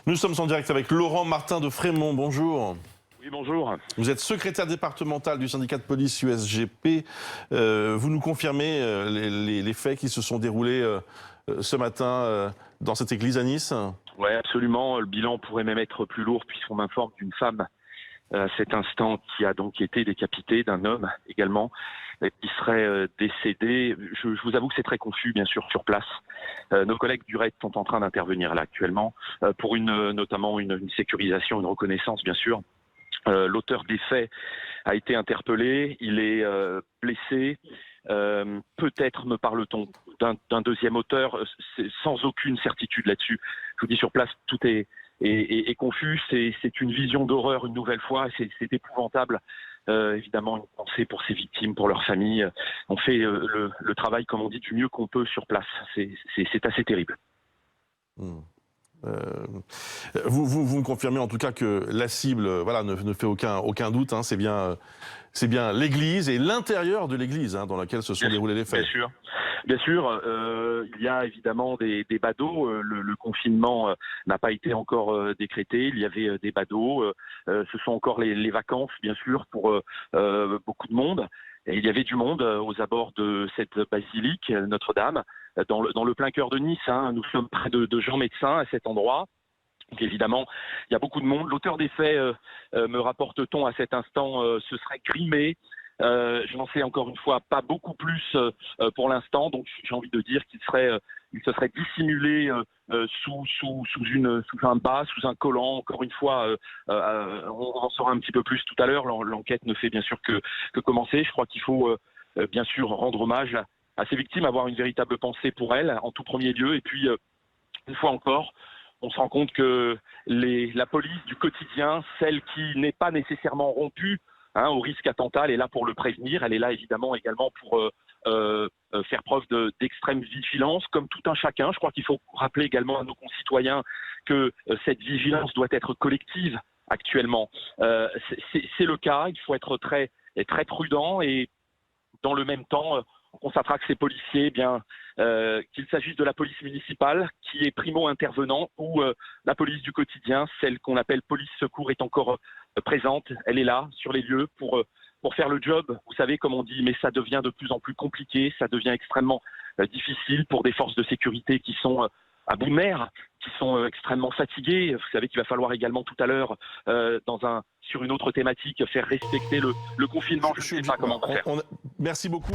Nous sommes en direct avec Laurent Martin de Frémont. Bonjour. Oui, bonjour. Vous êtes secrétaire départemental du syndicat de police USGP. Vous nous confirmez les faits qui se sont déroulés ce matin dans cette église à Nice? Oui, absolument. Le bilan pourrait même être plus lourd puisqu'on m'informe d'une femme à cet instant qui a donc été décapitée, d'un homme également qui serait décédé. Je vous avoue que c'est très confus, bien sûr, sur place. Nos collègues du RAID sont en train d'intervenir là actuellement pour notamment une sécurisation, une reconnaissance, bien sûr. L'auteur des faits a été interpellé, il est blessé. Peut-être me parle-t-on d'un deuxième auteur, sans aucune certitude là-dessus. Je vous dis, sur place, tout est confus. C'est une vision d'horreur une nouvelle fois. C'est épouvantable. Évidemment, une pensée pour ces victimes, pour leurs familles. On fait le travail, comme on dit, du mieux qu'on peut sur place. C'est assez terrible. Vous me confirmez en tout cas que la cible, voilà, ne fait aucun doute. Hein, c'est bien l'église et l'intérieur de l'église dans laquelle se sont déroulés les faits. Bien sûr. Il y a évidemment des badauds. Le confinement n'a pas été encore décrété. Il y avait des badauds. Ce sont encore les vacances, bien sûr, pour beaucoup de monde. Et il y avait du monde aux abords de cette basilique Notre-Dame, dans le plein cœur de Nice. Nous sommes près de Jean Médecin à cet endroit. Donc évidemment, il y a beaucoup de monde. L'auteur des faits, me rapporte-t-on à cet instant, se serait grimé. Je n'en sais encore une fois pas beaucoup plus pour l'instant. Donc j'ai envie de dire qu'il se serait dissimulé sous un bas, sous un collant. Encore une fois, on en saura un petit peu plus tout à l'heure. L'enquête ne fait bien sûr que commencer. Je crois qu'il faut bien sûr rendre hommage à ces victimes, avoir une véritable pensée pour elles en tout premier lieu. Et puis, une fois encore, on se rend compte que la police du quotidien, celle qui n'est pas nécessairement rompue au risque attentat, elle est là pour le prévenir. Elle est là évidemment également pour faire preuve d'extrême vigilance, comme tout un chacun. Je crois qu'il faut rappeler également à nos concitoyens que cette vigilance doit être collective actuellement. C'est le cas. Il faut être très prudent et dans le même temps, on constatera que ces policiers, qu'il s'agisse de la police municipale, qui est primo-intervenant, ou la police du quotidien, celle qu'on appelle police secours, est encore présente. Elle est là, sur les lieux, pour faire le job. Vous savez, comme on dit, mais ça devient de plus en plus compliqué, ça devient extrêmement difficile pour des forces de sécurité qui sont à bout de nerfs, qui sont extrêmement fatiguées. Vous savez qu'il va falloir également tout à l'heure, sur une autre thématique, faire respecter le confinement. Je ne sais pas comment on va faire. Merci beaucoup.